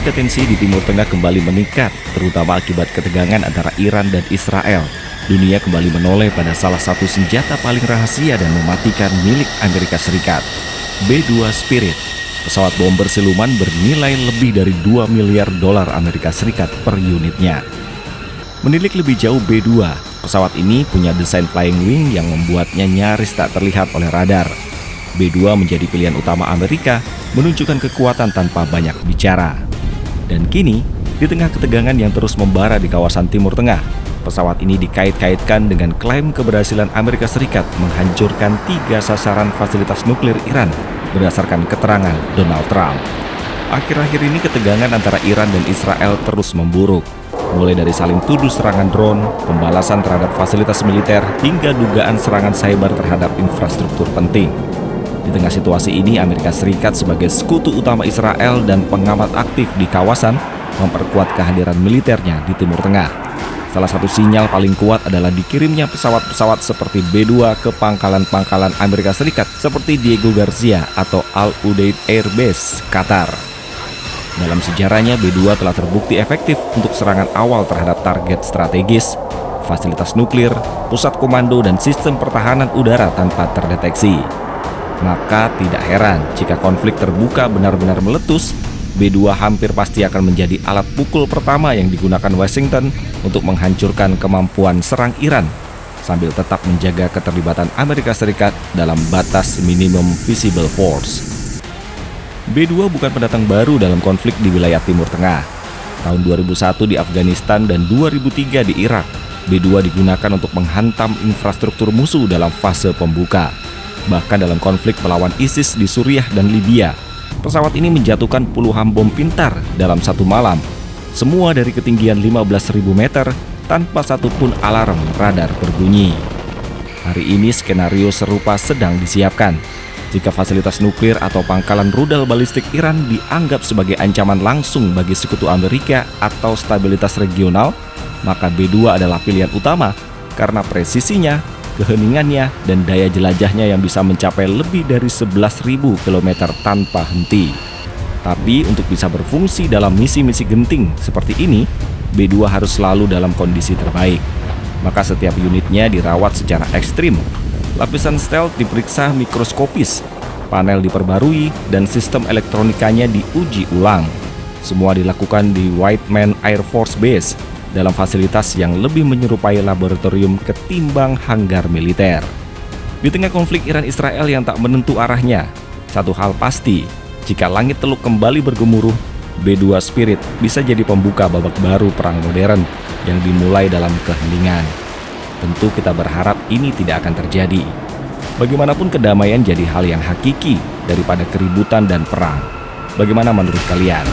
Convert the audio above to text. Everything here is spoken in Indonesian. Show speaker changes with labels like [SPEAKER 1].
[SPEAKER 1] Jika tensi di Timur Tengah kembali meningkat, terutama akibat ketegangan antara Iran dan Israel, dunia kembali menoleh pada salah satu senjata paling rahasia dan mematikan milik Amerika Serikat, B-2 Spirit. Pesawat bomber siluman bernilai lebih dari 2 miliar dolar Amerika Serikat per unitnya. Menilik lebih jauh B-2, pesawat ini punya desain flying wing yang membuatnya nyaris tak terlihat oleh radar. B-2 menjadi pilihan utama Amerika, menunjukkan kekuatan tanpa banyak bicara. Dan kini, di tengah ketegangan yang terus membara di kawasan Timur Tengah, pesawat ini dikait-kaitkan dengan klaim keberhasilan Amerika Serikat menghancurkan 3 sasaran fasilitas nuklir Iran berdasarkan keterangan Donald Trump. Akhir-akhir ini ketegangan antara Iran dan Israel terus memburuk, mulai dari saling tuduh serangan drone, pembalasan terhadap fasilitas militer, hingga dugaan serangan cyber terhadap infrastruktur penting. Di tengah situasi ini, Amerika Serikat sebagai sekutu utama Israel dan pengamat aktif di kawasan memperkuat kehadiran militernya di Timur Tengah. Salah satu sinyal paling kuat adalah dikirimnya pesawat-pesawat seperti B-2 ke pangkalan-pangkalan Amerika Serikat seperti Diego Garcia atau Al Udeid Air Base, Qatar. Dalam sejarahnya, B-2 telah terbukti efektif untuk serangan awal terhadap target strategis, fasilitas nuklir, pusat komando, dan sistem pertahanan udara tanpa terdeteksi. Maka tidak heran jika konflik terbuka benar-benar meletus, B-2 hampir pasti akan menjadi alat pukul pertama yang digunakan Washington untuk menghancurkan kemampuan serang Iran, sambil tetap menjaga keterlibatan Amerika Serikat dalam batas minimum visible force. B-2 bukan pendatang baru dalam konflik di wilayah Timur Tengah. Tahun 2001 di Afghanistan dan 2003 di Irak, B-2 digunakan untuk menghantam infrastruktur musuh dalam fase pembuka. Bahkan dalam konflik melawan ISIS di Suriah dan Libya, pesawat ini menjatuhkan puluhan bom pintar dalam satu malam, semua dari ketinggian 15.000 meter tanpa satupun alarm radar berbunyi. Hari ini skenario serupa sedang disiapkan. Jika fasilitas nuklir atau pangkalan rudal balistik Iran dianggap sebagai ancaman langsung bagi sekutu Amerika atau stabilitas regional, maka B-2 adalah pilihan utama karena presisinya, keheningannya, dan daya jelajahnya yang bisa mencapai lebih dari 11.000 km tanpa henti. Tapi untuk bisa berfungsi dalam misi-misi genting seperti ini, B-2 harus selalu dalam kondisi terbaik. Maka setiap unitnya dirawat secara ekstrim. Lapisan stealth diperiksa mikroskopis, panel diperbarui, dan sistem elektronikanya diuji ulang. Semua dilakukan di Whiteman Air Force Base, dalam fasilitas yang lebih menyerupai laboratorium ketimbang hanggar militer. Di tengah konflik Iran-Israel yang tak menentu arahnya, satu hal pasti, jika langit Teluk kembali bergemuruh, B-2 Spirit bisa jadi pembuka babak baru perang modern yang dimulai dalam keheningan. Tentu kita berharap ini tidak akan terjadi. Bagaimanapun kedamaian jadi hal yang hakiki daripada keributan dan perang. Bagaimana menurut kalian?